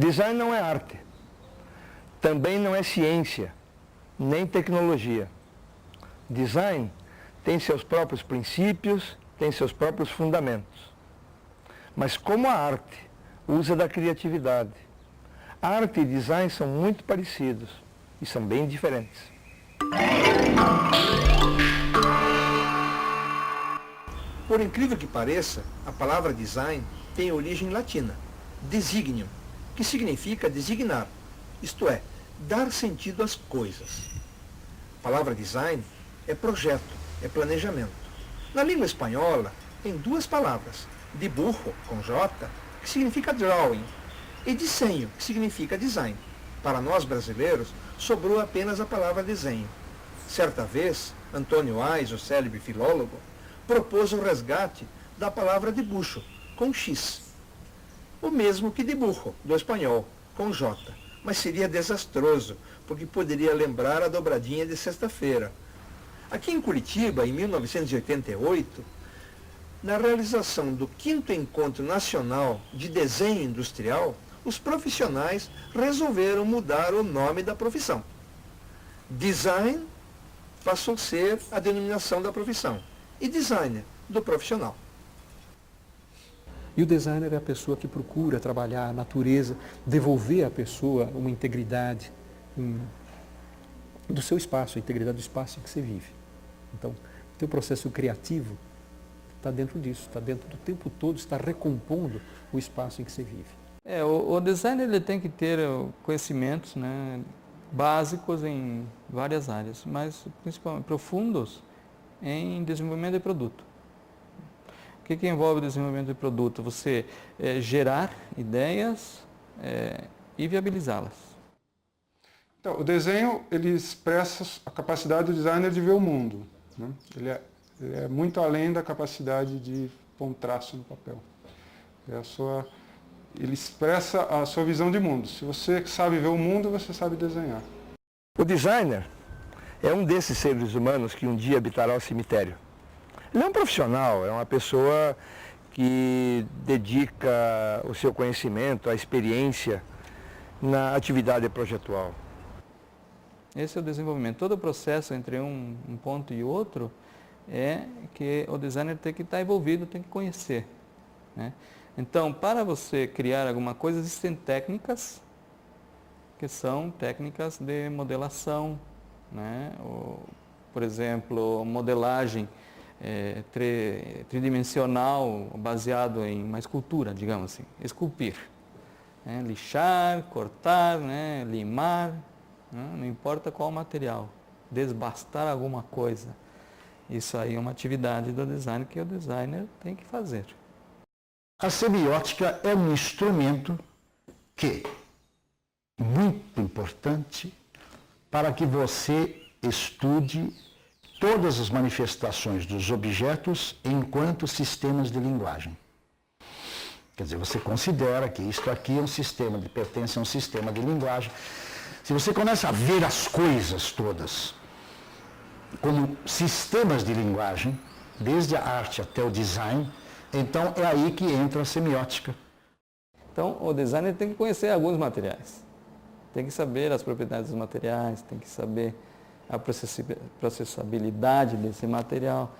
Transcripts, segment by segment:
Design não é arte, também não é ciência, nem tecnologia. Design tem seus próprios princípios, tem seus próprios fundamentos. Mas como a arte usa da criatividade, arte e design são muito parecidos e são bem diferentes. Por incrível que pareça, a palavra design tem origem latina, designio, que significa designar, isto é, dar sentido às coisas. A palavra design é projeto, é planejamento. Na língua espanhola, tem duas palavras, dibujo, com J, que significa drawing, e desenho, que significa design. Para nós brasileiros, sobrou apenas a palavra desenho. Certa vez, Antônio Ais, o célebre filólogo, propôs o resgate da palavra dibuixo, com X. O mesmo que dibujo, do espanhol, com J. Mas seria desastroso, porque poderia lembrar a dobradinha de sexta-feira. Aqui em Curitiba, em 1988, na realização do 5º Encontro Nacional de Desenho Industrial, os profissionais resolveram mudar o nome da profissão. Design passou a ser a denominação da profissão e designer do profissional. E o designer é a pessoa que procura trabalhar a natureza, devolver à pessoa uma integridade do seu espaço, a integridade do espaço em que você vive. Então, o teu processo criativo está dentro disso, está dentro do tempo todo, está recompondo o espaço em que você vive. O designer ele tem que ter conhecimentos, né, básicos em várias áreas, mas principalmente profundos em desenvolvimento de produto. O que envolve o desenvolvimento de produto? Você gerar ideias e viabilizá-las. Então, o desenho ele expressa a capacidade do designer de ver o mundo, né? Ele é muito além da capacidade de pôr um traço no papel. Ele expressa a sua visão de mundo. Se você sabe ver o mundo, você sabe desenhar. O designer é um desses seres humanos que um dia habitará o cemitério. Ele é um profissional, é uma pessoa que dedica o seu conhecimento, a experiência na atividade projetual. Esse é o desenvolvimento. Todo o processo entre um ponto e outro é que o designer tem que estar envolvido, tem que conhecer, né? Então, para você criar alguma coisa, existem técnicas que são técnicas de modelação, né? Por exemplo, modelagem tridimensional baseado em uma escultura, digamos assim, esculpir, né? Lixar, cortar, né? Limar, né? Não importa qual material, desbastar alguma coisa. Isso aí é uma atividade do design que o designer tem que fazer. A semiótica é um instrumento que é muito importante para que você estude todas as manifestações dos objetos enquanto sistemas de linguagem. Quer dizer, você considera que isto aqui é um sistema, pertence a um sistema de linguagem. Se você começa a ver as coisas todas como sistemas de linguagem, desde a arte até o design, então é aí que entra a semiótica. Então, o designer tem que conhecer alguns materiais. Tem que saber as propriedades dos materiais, tem que saber a processabilidade desse material,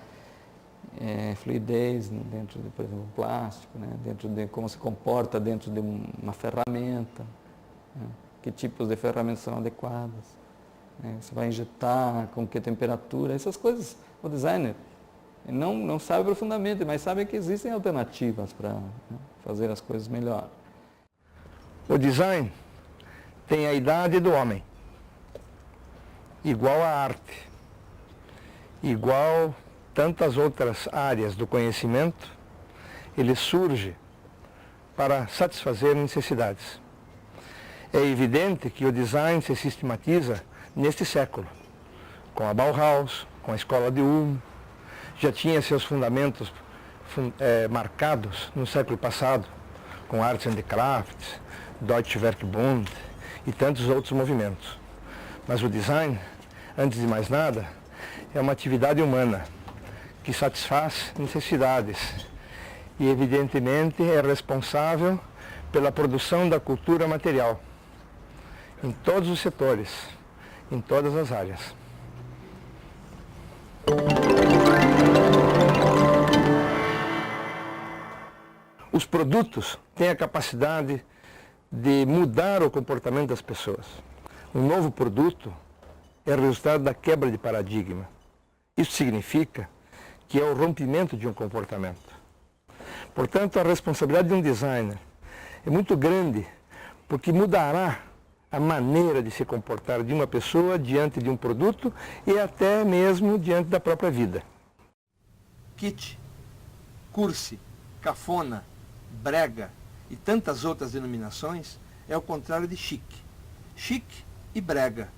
fluidez dentro de, por exemplo, plástico, né? Dentro de como se comporta dentro de uma ferramenta, né? Que tipos de ferramentas são adequadas, né? Você vai injetar, com que temperatura, essas coisas. O designer não sabe profundamente, mas sabe que existem alternativas para, né, fazer as coisas melhor. O design tem a idade do homem, igual a arte, igual tantas outras áreas do conhecimento, ele surge para satisfazer necessidades. É evidente que o design se sistematiza neste século, com a Bauhaus, com a Escola de Ulm, já tinha seus fundamentos marcados no século passado, com Arts and Crafts, Deutsche Werkbund e tantos outros movimentos. Mas o design, antes de mais nada, é uma atividade humana que satisfaz necessidades e, evidentemente, é responsável pela produção da cultura material, em todos os setores, em todas as áreas. Os produtos têm a capacidade de mudar o comportamento das pessoas. Um novo produto é resultado da quebra de paradigma. Isso significa que é o rompimento de um comportamento. Portanto, a responsabilidade de um designer é muito grande, porque mudará a maneira de se comportar de uma pessoa diante de um produto e até mesmo diante da própria vida. Kit, cursi, cafona, brega e tantas outras denominações é o contrário de chique. Chique e brega,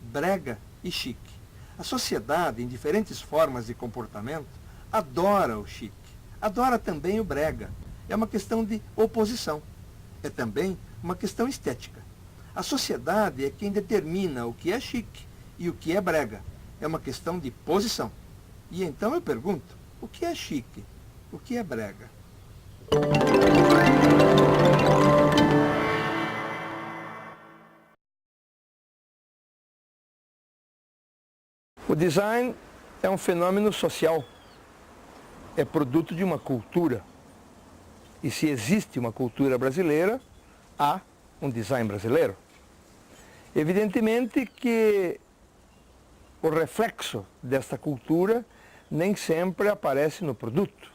brega e chique. A sociedade, em diferentes formas de comportamento, adora o chique, adora também o brega. É uma questão de oposição. É também uma questão estética. A sociedade é quem determina o que é chique e o que é brega. É uma questão de posição. E então eu pergunto, o que é chique? O que é brega? O design é um fenômeno social. É produto de uma cultura. E se existe uma cultura brasileira, há um design brasileiro. Evidentemente que o reflexo desta cultura nem sempre aparece no produto.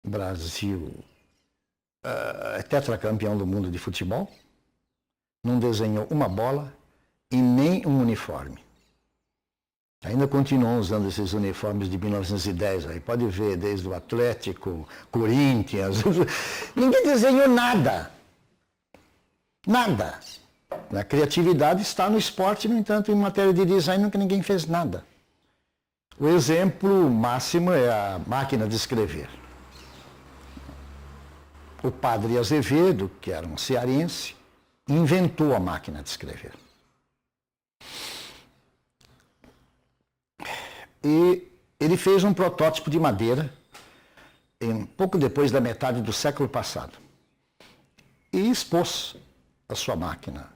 O Brasil é tetracampeão do mundo de futebol, não desenhou uma bola e nem um uniforme. Ainda continuam usando esses uniformes de 1910, aí pode ver, desde o Atlético, Corinthians, ninguém desenhou nada. Nada. A criatividade está no esporte, no entanto, em matéria de design nunca ninguém fez nada. O exemplo máximo é a máquina de escrever. O padre Azevedo, que era um cearense, inventou a máquina de escrever. E ele fez um protótipo de madeira, pouco depois da metade do século passado, e expôs a sua máquina.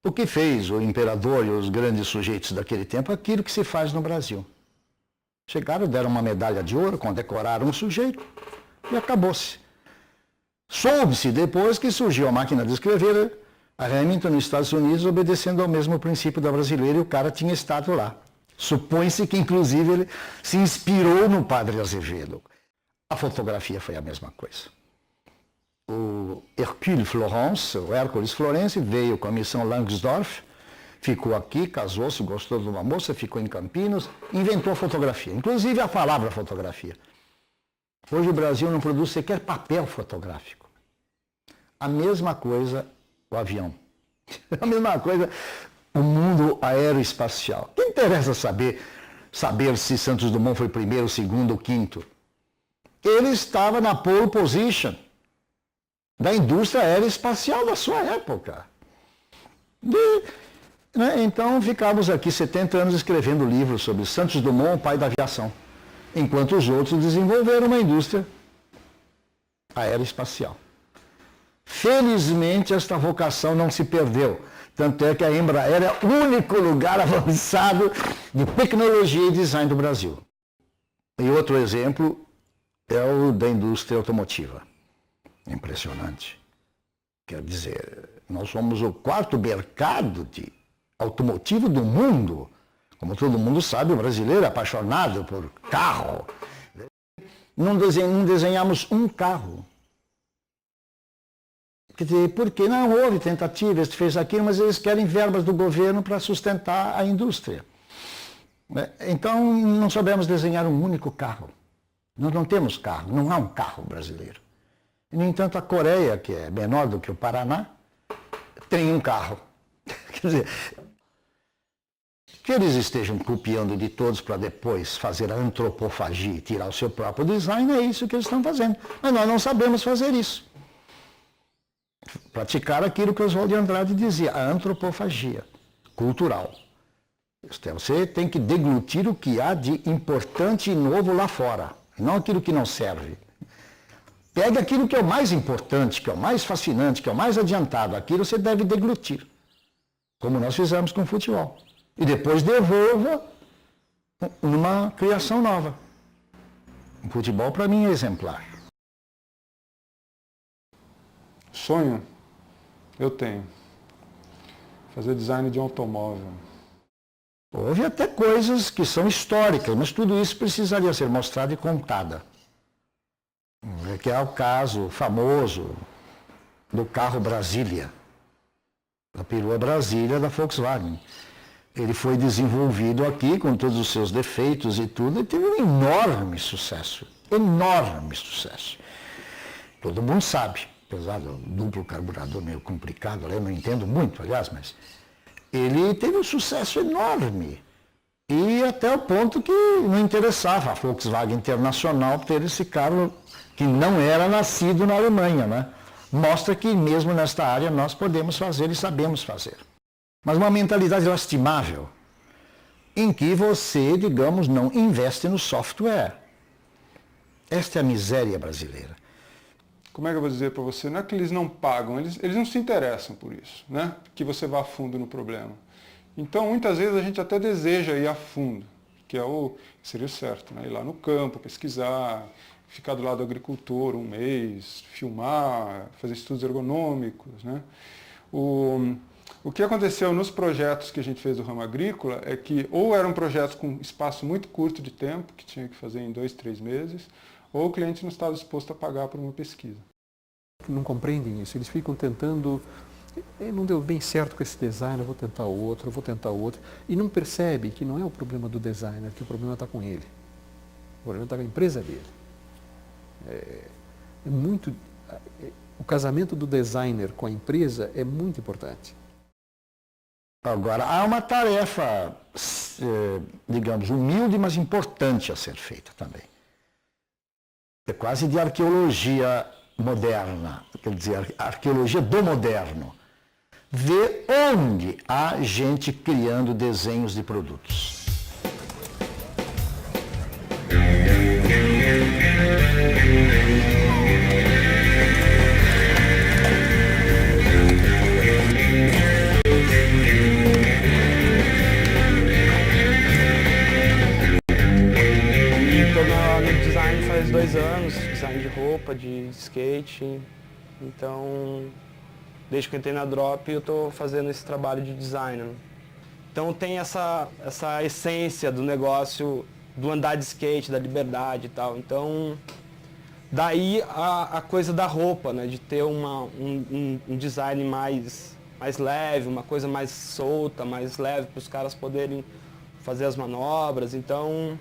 O que fez o imperador e os grandes sujeitos daquele tempo? Aquilo que se faz no Brasil. Chegaram, deram uma medalha de ouro, condecoraram o sujeito e acabou-se. Soube-se depois que surgiu a máquina de escrever, a Remington, nos Estados Unidos, obedecendo ao mesmo princípio da brasileira, e o cara tinha estado lá. Supõe-se que, inclusive, ele se inspirou no padre Azevedo. A fotografia foi a mesma coisa. O Hercule Florence, o Hércules Florence, veio com a missão Langsdorff, ficou aqui, casou-se, gostou de uma moça, ficou em Campinas, inventou a fotografia, inclusive a palavra fotografia. Hoje o Brasil não produz sequer papel fotográfico. A mesma coisa o avião. A mesma coisa o mundo aeroespacial. Quem interessa saber se Santos Dumont foi primeiro, segundo ou quinto? Ele estava na pole position da indústria aeroespacial da sua época. Então ficamos aqui 70 anos escrevendo livros sobre Santos Dumont, o pai da aviação, enquanto os outros desenvolveram uma indústria aeroespacial. Felizmente esta vocação não se perdeu, tanto é que a Embraer é o único lugar avançado de tecnologia e design do Brasil. E outro exemplo é o da indústria automotiva. Impressionante. Quer dizer, nós somos o quarto mercado de automotivo do mundo. Como todo mundo sabe, o brasileiro é apaixonado por carro. Não desenhamos um carro. Quer dizer, porque não houve tentativa, eles fez aquilo, mas eles querem verbas do governo para sustentar a indústria. Então, não soubemos desenhar um único carro. Nós não temos carro, não há um carro brasileiro. No entanto, a Coreia, que é menor do que o Paraná, tem um carro. Quer dizer, que eles estejam copiando de todos para depois fazer a antropofagia e tirar o seu próprio design, é isso que eles estão fazendo. Mas nós não sabemos fazer isso. Praticar aquilo que Oswald de Andrade dizia, a antropofagia cultural. Você tem que deglutir o que há de importante e novo lá fora, não aquilo que não serve. Pegue aquilo que é o mais importante, que é o mais fascinante, que é o mais adiantado. Aquilo você deve deglutir, como nós fizemos com o futebol. E depois devolva numa criação nova. O futebol, para mim, é exemplar. Sonho? Eu tenho. Fazer design de um automóvel. Houve até coisas que são históricas, mas tudo isso precisaria ser mostrado e contada. Que é o caso famoso do carro Brasília, da perua Brasília da Volkswagen. Ele foi desenvolvido aqui com todos os seus defeitos e tudo, e teve um enorme sucesso. Enorme sucesso. Todo mundo sabe, apesar do duplo carburador meio complicado, eu não entendo muito, aliás, mas ele teve um sucesso enorme. E até o ponto que não interessava a Volkswagen Internacional ter esse carro que não era nascido na Alemanha, né? Mostra que mesmo nesta área nós podemos fazer e sabemos fazer. Mas uma mentalidade lastimável, em que você, digamos, não investe no software. Esta é a miséria brasileira. Como é que eu vou dizer para você? Não é que eles não pagam, eles não se interessam por isso, né? Que você vá a fundo no problema. Então, muitas vezes a gente até deseja ir a fundo, que seria o certo, né? Ir lá no campo, pesquisar, ficar do lado do agricultor um mês, filmar, fazer estudos ergonômicos, né? O que aconteceu nos projetos que a gente fez do ramo agrícola é que ou eram projetos com espaço muito curto de tempo, que tinha que fazer em 2, 3 meses, ou o cliente não estava disposto a pagar por uma pesquisa. Não compreendem isso, eles ficam tentando, não deu bem certo com esse designer, eu vou tentar outro, e não percebe que não é o problema do designer, que o problema está com ele. O problema está com a empresa dele. O casamento do designer com a empresa é muito importante. Agora, há uma tarefa, digamos, humilde, mas importante a ser feita também. É quase de arqueologia moderna, quer dizer, arqueologia do moderno. Ver onde há gente criando desenhos de produtos. Faz 2 anos, design de roupa, de skate, então desde que eu entrei na Drop eu estou fazendo esse trabalho de design. Então tem essa essência do negócio, do andar de skate, da liberdade e tal, então daí a coisa da roupa, né, de ter um design mais leve, uma coisa mais solta, mais leve para os caras poderem fazer as manobras, então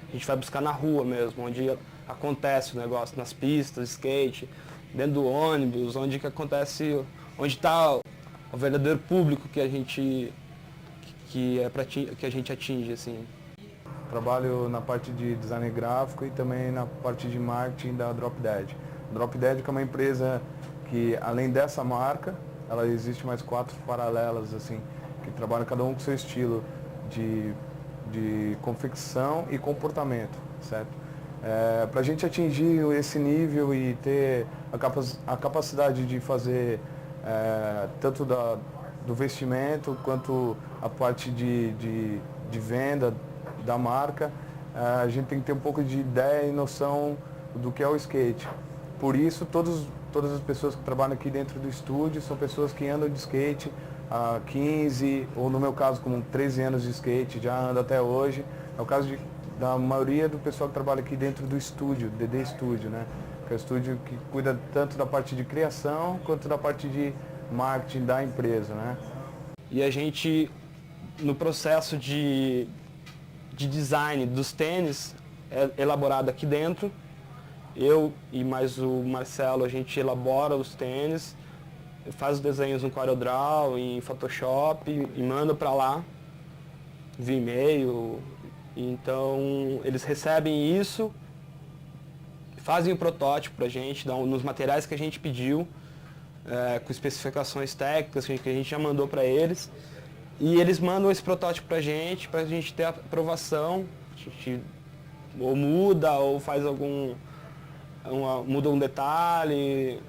a gente vai buscar na rua mesmo, onde acontece o negócio, nas pistas, skate, dentro do ônibus, onde está o verdadeiro público que a gente atinge, assim. Trabalho na parte de design gráfico e também na parte de marketing da Drop Dead. Drop Dead que é uma empresa que, além dessa marca, ela existe mais 4 paralelas, assim, que trabalham cada um com seu estilo de confecção e comportamento, certo? Para a gente atingir esse nível e ter a capacidade de fazer tanto do vestimento quanto a parte de venda da marca, a gente tem que ter um pouco de ideia e noção do que é o skate. Por isso, todas as pessoas que trabalham aqui dentro do estúdio são pessoas que andam de skate há 15, ou no meu caso, como 13 anos de skate, já ando até hoje. É o caso da maioria do pessoal que trabalha aqui dentro do estúdio, DD Studio, né? Que é o estúdio que cuida tanto da parte de criação, quanto da parte de marketing da empresa, né? E a gente, no processo de design dos tênis, é elaborado aqui dentro. Eu e mais o Marcelo, a gente elabora os tênis, faz os desenhos no CorelDRAW, em Photoshop e manda para lá via e-mail. Então eles recebem isso, fazem o protótipo para a gente, nos materiais que a gente pediu, com especificações técnicas que a gente já mandou para eles. E eles mandam esse protótipo para a gente ter a aprovação. A gente ou muda ou faz muda um detalhe,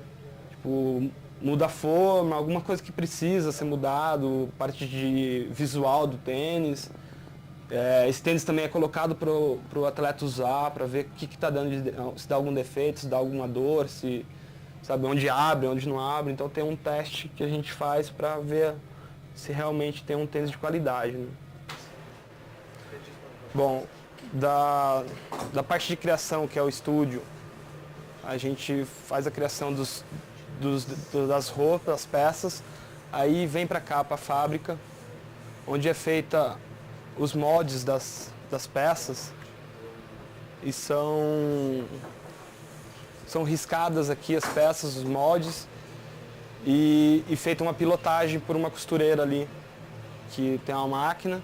tipo, muda a forma, alguma coisa que precisa ser mudado, parte de visual do tênis. Esse tênis também é colocado para o atleta usar, para ver o que está dando, se dá algum defeito, se dá alguma dor, se sabe onde abre, onde não abre. Então tem um teste que a gente faz para ver se realmente tem um tênis de qualidade, né? Bom, da parte de criação, que é o estúdio, a gente faz a criação das roupas, das peças, aí vem para cá, para a fábrica, onde é feita os moldes das peças e são riscadas aqui as peças, os moldes e feita uma pilotagem por uma costureira ali, que tem uma máquina.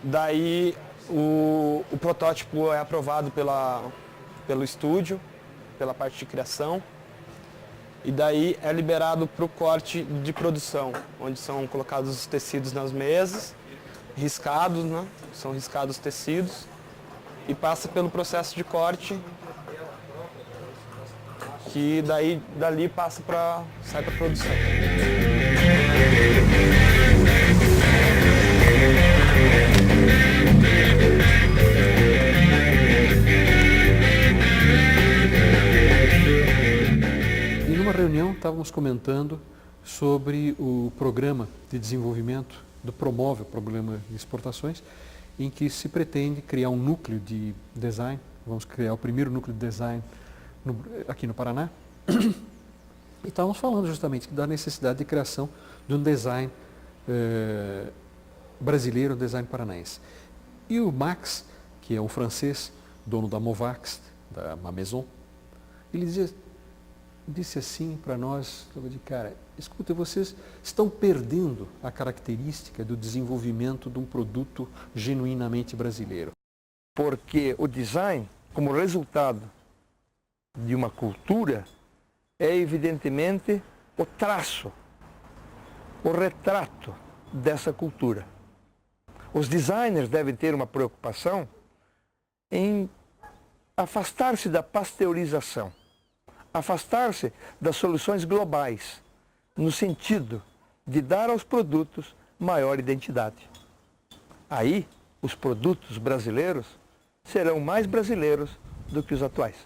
Daí o protótipo é aprovado pelo estúdio, pela parte de criação, e daí é liberado para o corte de produção, onde são colocados os tecidos nas mesas, riscados, né? São riscados os tecidos, e passa pelo processo de corte, que dali sai para produção. E numa reunião estávamos comentando sobre o programa de desenvolvimento do Promove, o programa de exportações, em que se pretende criar um núcleo de design, vamos criar o primeiro núcleo de design aqui no Paraná. E estávamos falando justamente da necessidade de criação de um design brasileiro, um design paranaense. E o Max, que é um francês, dono da Movax, da Maison, ele disse assim para nós, de cara, escuta, vocês estão perdendo a característica do desenvolvimento de um produto genuinamente brasileiro. Porque o design, como resultado de uma cultura, é evidentemente o traço, o retrato dessa cultura. Os designers devem ter uma preocupação em afastar-se da pasteurização, afastar-se das soluções globais, no sentido de dar aos produtos maior identidade. Aí, os produtos brasileiros serão mais brasileiros do que os atuais.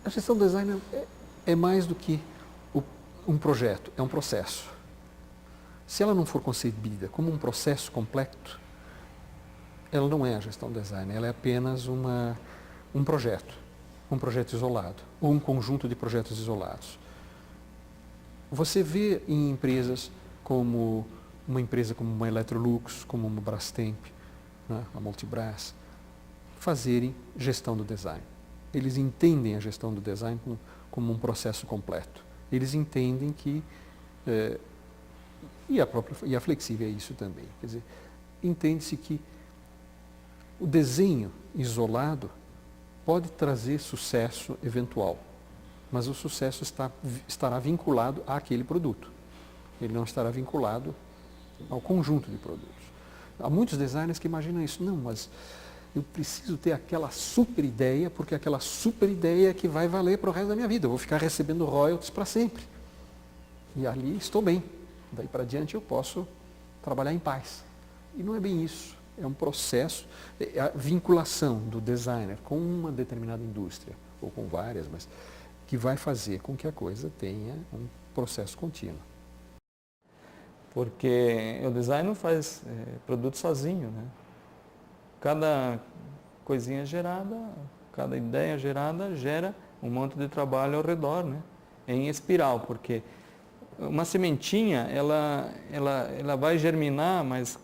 A gestão do design é mais do que um projeto, é um processo. Se ela não for concebida como um processo completo, ela não é a gestão do design, ela é apenas um projeto isolado, ou um conjunto de projetos isolados. Você vê em empresas como uma Electrolux, como uma Brastemp, né, a Multibras, fazerem gestão do design. Eles entendem a gestão do design como um processo completo. Eles entendem que, e a Flexível é isso também, quer dizer, entende-se que o desenho isolado pode trazer sucesso eventual, mas o sucesso estará vinculado àquele produto. Ele não estará vinculado ao conjunto de produtos. Há muitos designers que imaginam isso. Não, mas eu preciso ter aquela super ideia, porque aquela super ideia é que vai valer para o resto da minha vida. Eu vou ficar recebendo royalties para sempre. E ali estou bem. Daí para diante eu posso trabalhar em paz. E não é bem isso. É um processo, a vinculação do designer com uma determinada indústria, ou com várias, mas que vai fazer com que a coisa tenha um processo contínuo. Porque o design não faz produto sozinho, né? Cada coisinha gerada, cada ideia gerada gera um monte de trabalho ao redor, né? Em espiral, porque uma sementinha, ela vai germinar, mas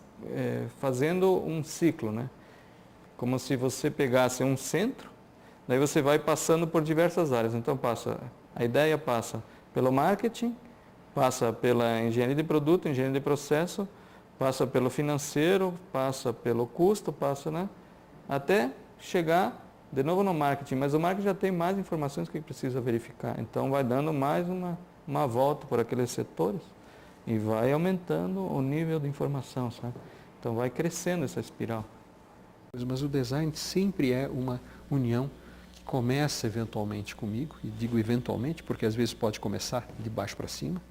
fazendo um ciclo, né? Como se você pegasse um centro, daí você vai passando por diversas áreas. Então a ideia passa pelo marketing, passa pela engenharia de produto, engenharia de processo, passa pelo financeiro, passa pelo custo, passa, né? Até chegar de novo no marketing, mas o marketing já tem mais informações que precisa verificar. Então vai dando mais uma volta por aqueles setores e vai aumentando o nível de informação, sabe? Então vai crescendo essa espiral. Mas o design sempre é uma união que começa eventualmente comigo, e digo eventualmente porque às vezes pode começar de baixo para cima.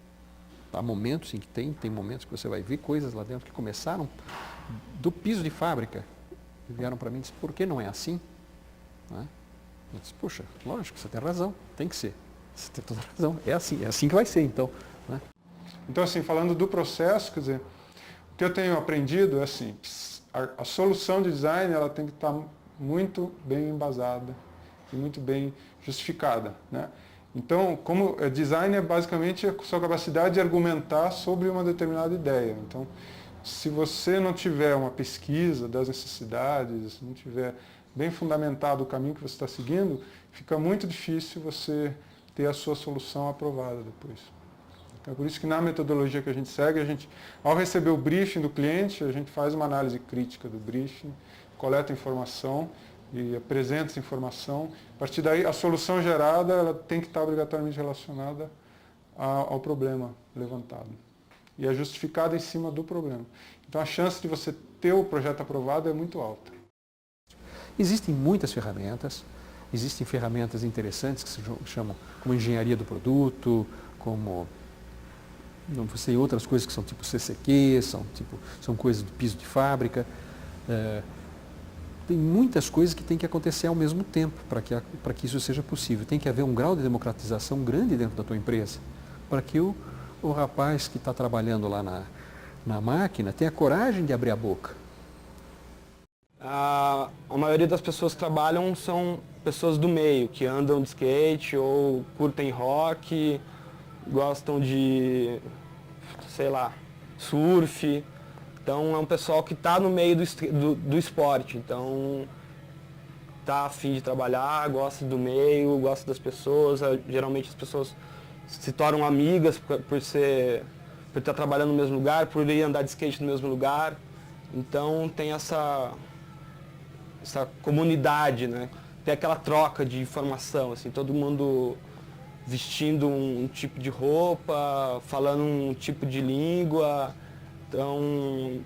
Há momentos em que tem momentos que você vai ver coisas lá dentro que começaram do piso de fábrica. E vieram para mim e disseram, por que não é assim? Né? Eu disse, puxa, lógico, você tem razão, tem que ser. Você tem toda razão, é assim que vai ser então. Né? Então, assim, falando do processo, quer dizer, o que eu tenho aprendido é assim, a solução de design ela tem que estar muito bem embasada e muito bem justificada, né? Então, como design é basicamente a sua capacidade de argumentar sobre uma determinada ideia. Então, se você não tiver uma pesquisa das necessidades, não tiver bem fundamentado o caminho que você está seguindo, fica muito difícil você ter a sua solução aprovada depois. É por isso que na metodologia que a gente segue, ao receber o briefing do cliente, a gente faz uma análise crítica do briefing, coleta informação e apresenta essa informação. A partir daí, a solução gerada ela tem que estar obrigatoriamente relacionada ao problema levantado. E é justificada em cima do problema. Então a chance de você ter o projeto aprovado é muito alta. Existem muitas ferramentas, existem ferramentas interessantes que se chamam como engenharia do produto, como não sei, outras coisas que são tipo CCQ, são coisas do piso de fábrica. Tem muitas coisas que têm que acontecer ao mesmo tempo para que isso seja possível. Tem que haver um grau de democratização grande dentro da tua empresa, para que o rapaz que está trabalhando lá na máquina tenha coragem de abrir a boca. A maioria das pessoas que trabalham são pessoas do meio, que andam de skate ou curtem rock, gostam de, sei lá, surf. Então é um pessoal que está no meio do esporte, então está a fim de trabalhar, gosta do meio, gosta das pessoas. Geralmente as pessoas se tornam amigas por estar trabalhando no mesmo lugar, por ir andar de skate no mesmo lugar. Então tem essa comunidade, né? Tem aquela troca de informação, assim, todo mundo vestindo um tipo de roupa, falando um tipo de língua. Então,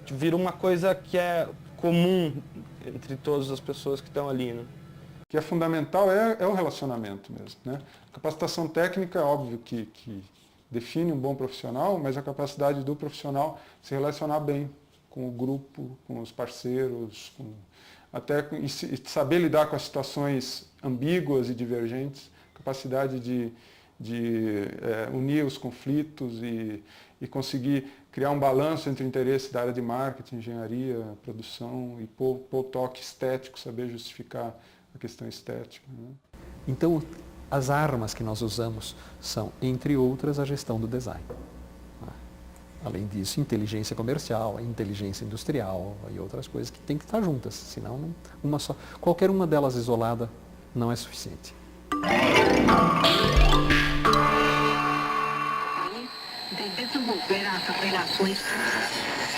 vira uma coisa que é comum entre todas as pessoas que estão ali, né? O que é fundamental é o relacionamento mesmo, né? A capacitação técnica é óbvio que define um bom profissional, mas a capacidade do profissional se relacionar bem com o grupo, com os parceiros, e saber lidar com as situações ambíguas e divergentes, capacidade de unir os conflitos e conseguir criar um balanço entre o interesse da área de marketing, engenharia, produção e pôr o toque estético, saber justificar a questão estética, né? Então, as armas que nós usamos são, entre outras, a gestão do design. Além disso, inteligência comercial, inteligência industrial e outras coisas que têm que estar juntas, senão qualquer uma delas isolada não é suficiente. De desenvolver as relações.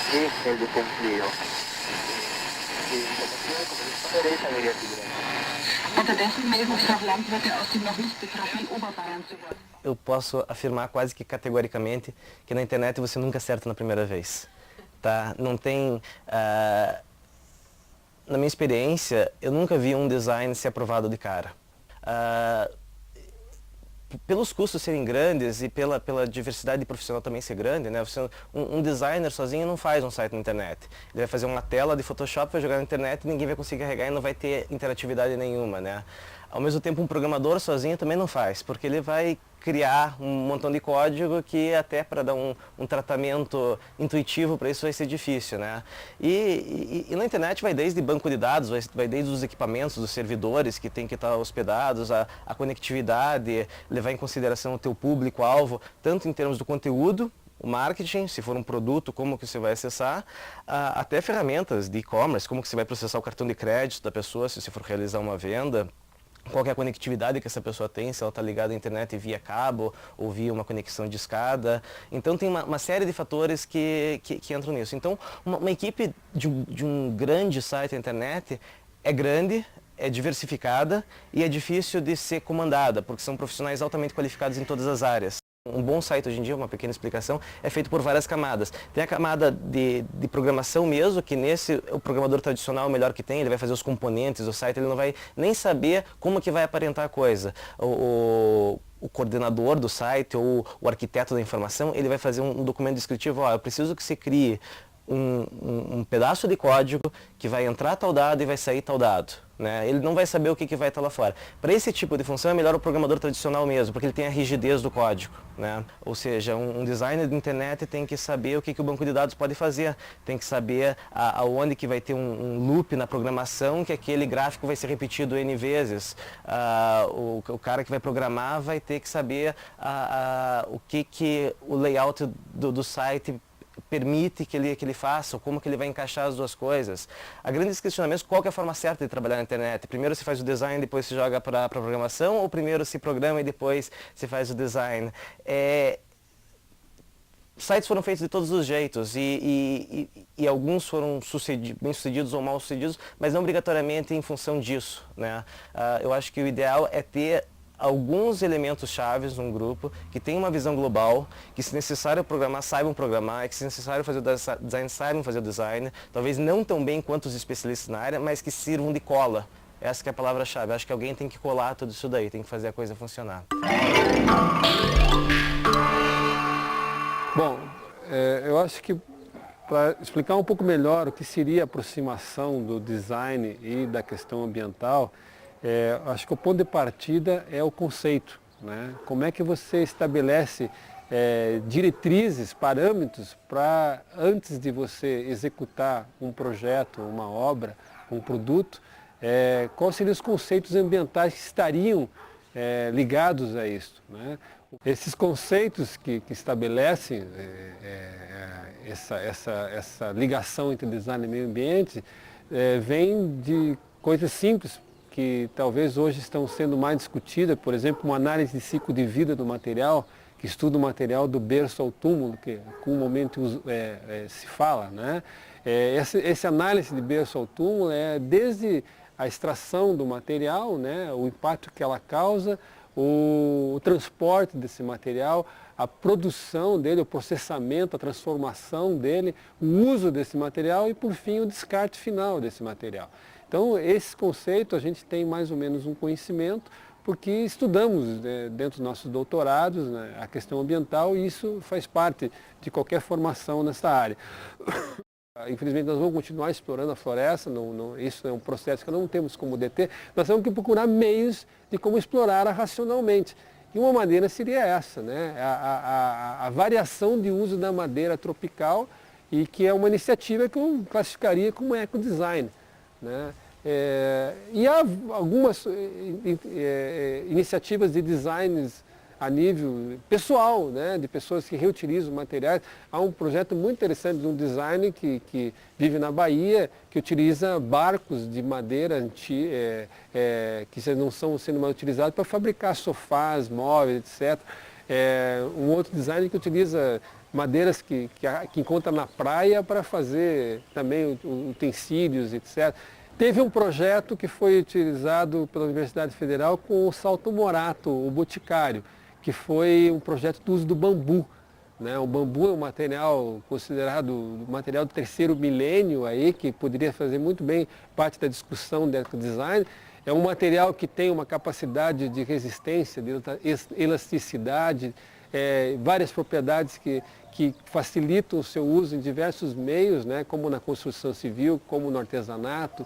Esse é o desafio. Eu posso afirmar quase que categoricamente que na internet você nunca acerta na primeira vez. Tá? Não tem... na minha experiência, eu nunca vi um design ser aprovado de cara. Pelos custos serem grandes e pela diversidade profissional também ser grande, né? Um designer sozinho não faz um site na internet. Ele vai fazer uma tela de Photoshop, vai jogar na internet e ninguém vai conseguir carregar e não vai ter interatividade nenhuma, né? Ao mesmo tempo, um programador sozinho também não faz, porque ele vai criar um montão de código que até para dar um tratamento intuitivo para isso vai ser difícil, né? E na internet vai desde banco de dados, vai desde os equipamentos, dos servidores que tem que estar hospedados, a conectividade, levar em consideração o teu público-alvo, tanto em termos do conteúdo, o marketing, se for um produto, como que você vai acessar, até ferramentas de e-commerce, como que você vai processar o cartão de crédito da pessoa, se você for realizar uma venda, qual que é a conectividade que essa pessoa tem, se ela está ligada à internet via cabo ou via uma conexão de escada. Então tem uma série de fatores que entram nisso. Então uma equipe de um grande site na internet é grande, é diversificada e é difícil de ser comandada, porque são profissionais altamente qualificados em todas as áreas. Um bom site hoje em dia, uma pequena explicação, é feito por várias camadas. Tem a camada de programação mesmo, que nesse o programador tradicional é o melhor que tem, ele vai fazer os componentes do site, ele não vai nem saber como que vai aparentar a coisa. O coordenador do site ou o arquiteto da informação, ele vai fazer um documento descritivo, eu preciso que você crie um pedaço de código que vai entrar tal dado e vai sair tal dado. Né? Ele não vai saber o que vai estar lá fora. Para esse tipo de função é melhor o programador tradicional mesmo, porque ele tem a rigidez do código. Né? Ou seja, um designer de internet tem que saber o que o banco de dados pode fazer, tem que saber aonde que vai ter um loop na programação, que aquele gráfico vai ser repetido N vezes. O cara que vai programar vai ter que saber o que o layout do site permite que ele faça, ou como que ele vai encaixar as duas coisas. Há grandes questionamentos, qual que é a forma certa de trabalhar na internet? Primeiro se faz o design, depois se joga para a programação, ou primeiro se programa e depois se faz o design? Sites foram feitos de todos os jeitos e alguns foram bem-sucedidos ou mal-sucedidos, mas não obrigatoriamente em função disso. Né? Eu acho que o ideal é ter alguns elementos chaves num grupo que tem uma visão global, que se necessário programar, saibam programar, que se necessário fazer o design, saibam fazer o design, talvez não tão bem quanto os especialistas na área, mas que sirvam de cola. Essa que é a palavra-chave. Acho que alguém tem que colar tudo isso daí, tem que fazer a coisa funcionar. Bom, eu acho que para explicar um pouco melhor o que seria a aproximação do design e da questão ambiental, acho que o ponto de partida é o conceito. Né? Como é que você estabelece diretrizes, parâmetros para, antes de você executar um projeto, uma obra, um produto, quais seriam os conceitos ambientais que estariam ligados a isso. Né? Esses conceitos que estabelecem essa ligação entre design e meio ambiente vêm de coisas simples, que talvez hoje estão sendo mais discutidas, por exemplo, uma análise de ciclo de vida do material, que estuda o material do berço ao túmulo, que comumente se fala. Né? Essa análise de berço ao túmulo é desde a extração do material, né? O impacto que ela causa, o transporte desse material, a produção dele, o processamento, a transformação dele, o uso desse material e, por fim, o descarte final desse material. Então, esse conceito a gente tem mais ou menos um conhecimento, porque estudamos dentro dos nossos doutorados, né, a questão ambiental, e isso faz parte de qualquer formação nessa área. Infelizmente, nós vamos continuar explorando a floresta, isso é um processo que não temos como deter, nós temos que procurar meios de como explorá-la racionalmente. E uma maneira seria essa, né, a variação de uso da madeira tropical, e que é uma iniciativa que eu classificaria como ecodesign. Né? E há algumas iniciativas de designs a nível pessoal, né? De pessoas que reutilizam materiais. Há um projeto muito interessante de um designer que vive na Bahia, que utiliza barcos de madeira que não estão sendo mais utilizados para fabricar sofás, móveis, etc. Um outro designer que utiliza madeiras que encontra na praia para fazer também utensílios, etc. Teve um projeto que foi utilizado pela Universidade Federal com o salto-morato, o boticário, que foi um projeto do uso do bambu. Né? O bambu é um material considerado material do terceiro milênio, aí, que poderia fazer muito bem parte da discussão do ecodesign. É um material que tem uma capacidade de resistência, de elasticidade, várias propriedades que facilitam o seu uso em diversos meios, né, como na construção civil, como no artesanato.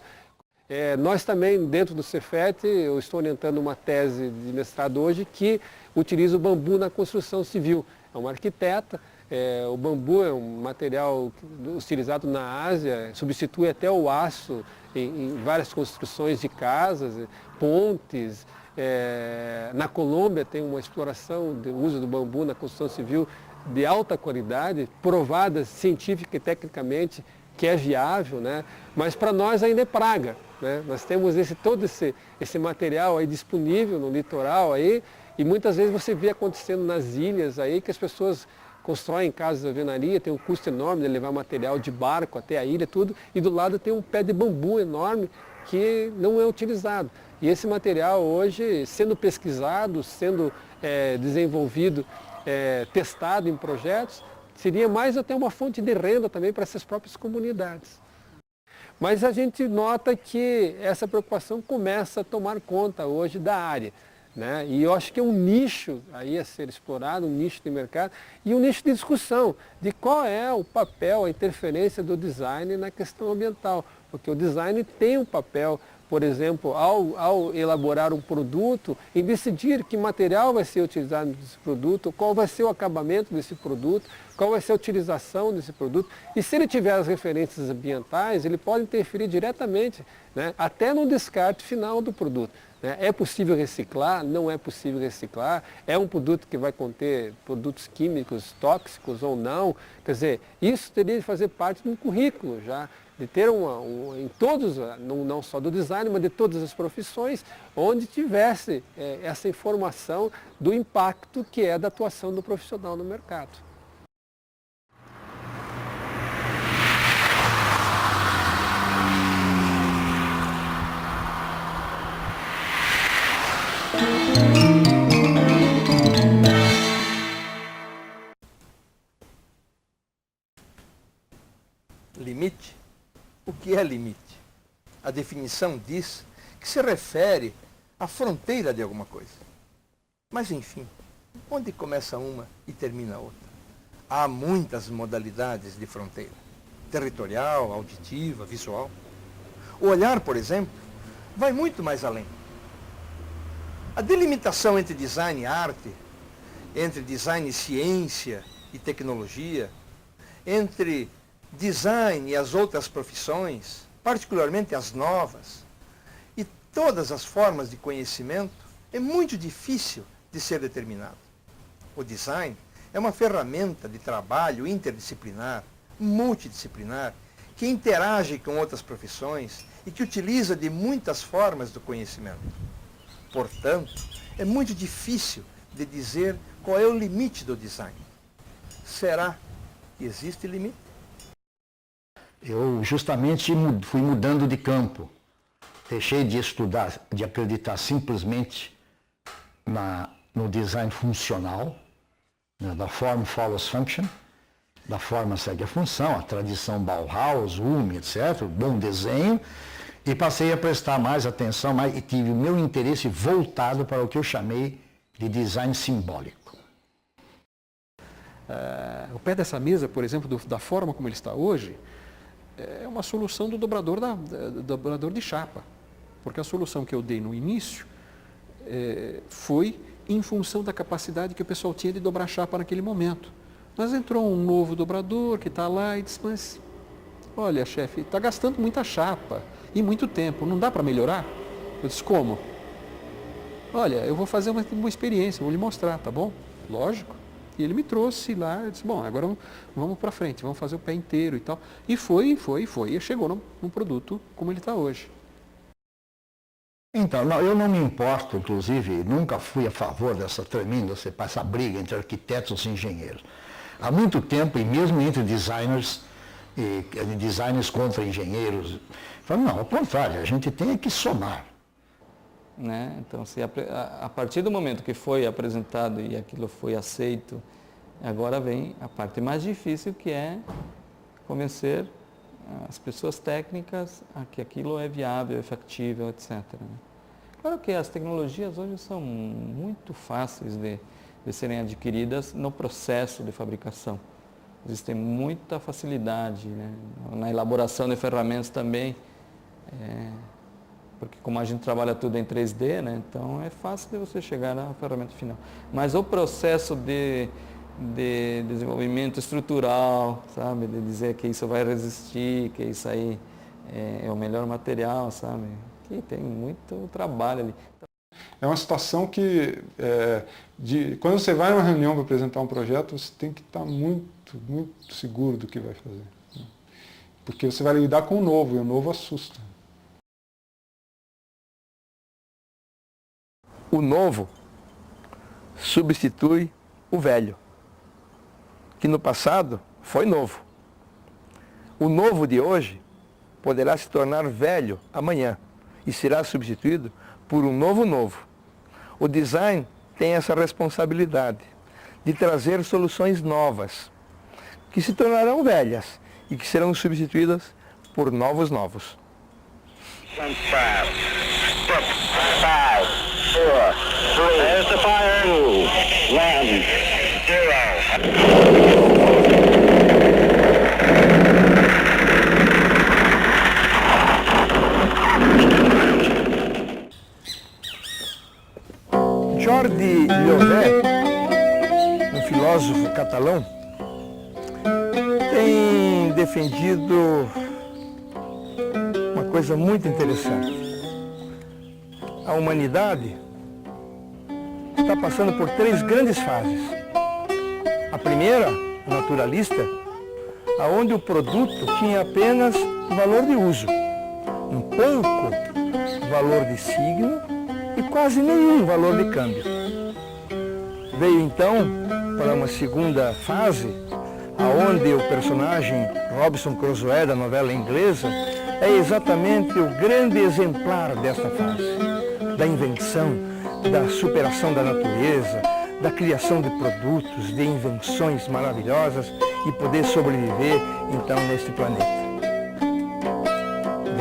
Nós também, dentro do Cefet, eu estou orientando uma tese de mestrado hoje que utiliza o bambu na construção civil. É uma arquiteta, o bambu é um material utilizado na Ásia, substitui até o aço em várias construções de casas, pontes. Na Colômbia tem uma exploração do uso do bambu na construção civil de alta qualidade, provada científica e tecnicamente que é viável, né? Mas para nós ainda é praga, né? Nós temos todo esse material aí disponível no litoral aí, e muitas vezes você vê acontecendo nas ilhas aí que as pessoas constroem casas de alvenaria, tem um custo enorme de levar material de barco até a ilha, tudo, e do lado tem um pé de bambu enorme que não é utilizado. E esse material hoje, sendo pesquisado, sendo desenvolvido, testado em projetos, seria mais até uma fonte de renda também para essas próprias comunidades. Mas a gente nota que essa preocupação começa a tomar conta hoje da área, né? E eu acho que é um nicho aí a ser explorado, um nicho de mercado e um nicho de discussão de qual é o papel, a interferência do design na questão ambiental. Porque o design tem um papel, por exemplo, ao elaborar um produto, em decidir que material vai ser utilizado nesse produto, qual vai ser o acabamento desse produto, qual vai ser a utilização desse produto. E se ele tiver as referências ambientais, ele pode interferir diretamente, né, até no descarte final do produto. Né? É possível reciclar? Não é possível reciclar? É um produto que vai conter produtos químicos tóxicos ou não? Quer dizer, isso teria de fazer parte de um currículo já, de ter em todos, não só do design, mas de todas as profissões, onde tivesse essa informação do impacto que é da atuação do profissional no mercado. Limite? O que é limite? A definição diz que se refere à fronteira de alguma coisa. Mas, enfim, onde começa uma e termina a outra? Há muitas modalidades de fronteira. Territorial, auditiva, visual. O olhar, por exemplo, vai muito mais além. A delimitação entre design e arte, entre design e ciência e tecnologia, entre design e as outras profissões, particularmente as novas, e todas as formas de conhecimento, é muito difícil de ser determinado. O design é uma ferramenta de trabalho interdisciplinar, multidisciplinar, que interage com outras profissões e que utiliza de muitas formas do conhecimento. Portanto, é muito difícil de dizer qual é o limite do design. Será que existe limite? Eu justamente fui mudando de campo. Deixei de estudar, de acreditar simplesmente no design funcional, né, da form follows function, da forma segue a função, a tradição Bauhaus, Ulm, etc., bom desenho, e passei a prestar mais atenção e tive o meu interesse voltado para o que eu chamei de design simbólico. O pé dessa mesa, por exemplo, da forma como ele está hoje, é uma solução do dobrador de chapa. Porque a solução que eu dei no início foi em função da capacidade que o pessoal tinha de dobrar chapa naquele momento. Mas entrou um novo dobrador que está lá e disse, mas olha, chefe, está gastando muita chapa e muito tempo, não dá para melhorar? Eu disse, como? Olha, eu vou fazer uma experiência, vou lhe mostrar, tá bom? Lógico. E ele me trouxe lá, eu disse, bom, agora vamos para frente, vamos fazer o pé inteiro e tal. E foi, e chegou num produto como ele está hoje. Então, eu não me importo, inclusive, nunca fui a favor dessa tremenda, essa briga entre arquitetos e engenheiros. Há muito tempo, e mesmo entre designers, e designers contra engenheiros, falo, não, ao contrário, a gente tem que somar. Né? Então, se a partir do momento que foi apresentado e aquilo foi aceito, agora vem a parte mais difícil, que é convencer as pessoas técnicas a que aquilo é viável, é factível, etc. Né? Claro que as tecnologias hoje são muito fáceis de serem adquiridas no processo de fabricação. Existe muita facilidade, né? Na elaboração de ferramentas também. Porque como a gente trabalha tudo em 3D, né, então é fácil de você chegar na ferramenta final. Mas o processo de desenvolvimento estrutural, sabe, de dizer que isso vai resistir, que isso aí é o melhor material, sabe, que tem muito trabalho ali. É uma situação que, quando você vai numa reunião para apresentar um projeto, você tem que estar muito, muito seguro do que vai fazer. Né? Porque você vai lidar com o novo, e o novo assusta. O novo substitui o velho, que no passado foi novo. O novo de hoje poderá se tornar velho amanhã e será substituído por um novo novo. O design tem essa responsabilidade de trazer soluções novas, que se tornarão velhas e que serão substituídas por novos novos. 5, 4, 3, there's the fire, 2, 0. Jordi Llovet, um filósofo catalão, tem defendido uma coisa muito interessante. A humanidade está passando por 3 grandes fases. A primeira, naturalista, onde o produto tinha apenas valor de uso, um pouco valor de signo e quase nenhum valor de câmbio. Veio então para uma segunda fase, aonde o personagem Robinson Crusoe da novela inglesa é exatamente o grande exemplar desta fase, da invenção, da superação da natureza, da criação de produtos, de invenções maravilhosas e poder sobreviver então neste planeta.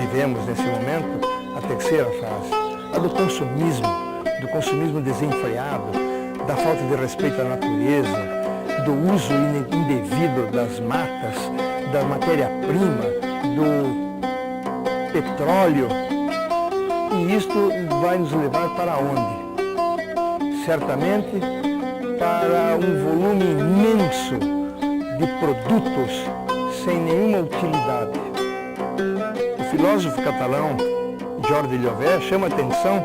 Vivemos nesse momento a terceira fase, a do consumismo desenfreado, da falta de respeito à natureza, do uso indevido das matas, da matéria-prima, do petróleo. E isto vai nos levar para onde? Certamente para um volume imenso de produtos sem nenhuma utilidade. O filósofo catalão Jordi Llovet chama a atenção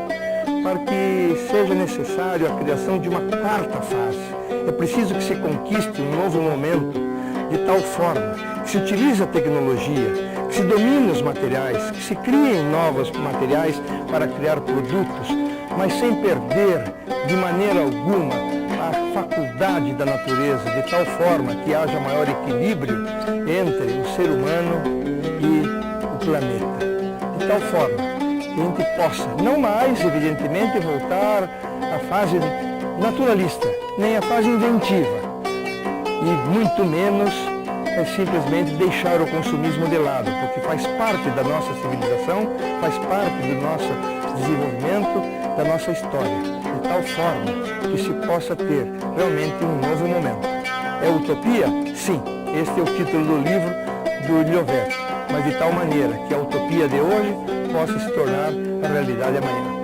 para que seja necessário a criação de uma quarta fase. É preciso que se conquiste um novo momento, de tal forma que se utilize a tecnologia, que se domine os materiais, que se criem novos materiais para criar produtos, mas sem perder de maneira alguma a faculdade da natureza, de tal forma que haja maior equilíbrio entre o ser humano e o planeta. De tal forma que a gente possa, não mais, evidentemente, voltar à fase naturalista, nem à fase inventiva, e muito menos simplesmente deixar o consumismo de lado, porque faz parte da nossa civilização, faz parte do nosso desenvolvimento, da nossa história, de tal forma que se possa ter realmente um novo momento. É utopia? Sim, este é o título do livro do Llovet, mas de tal maneira que a utopia de hoje possa se tornar a realidade amanhã.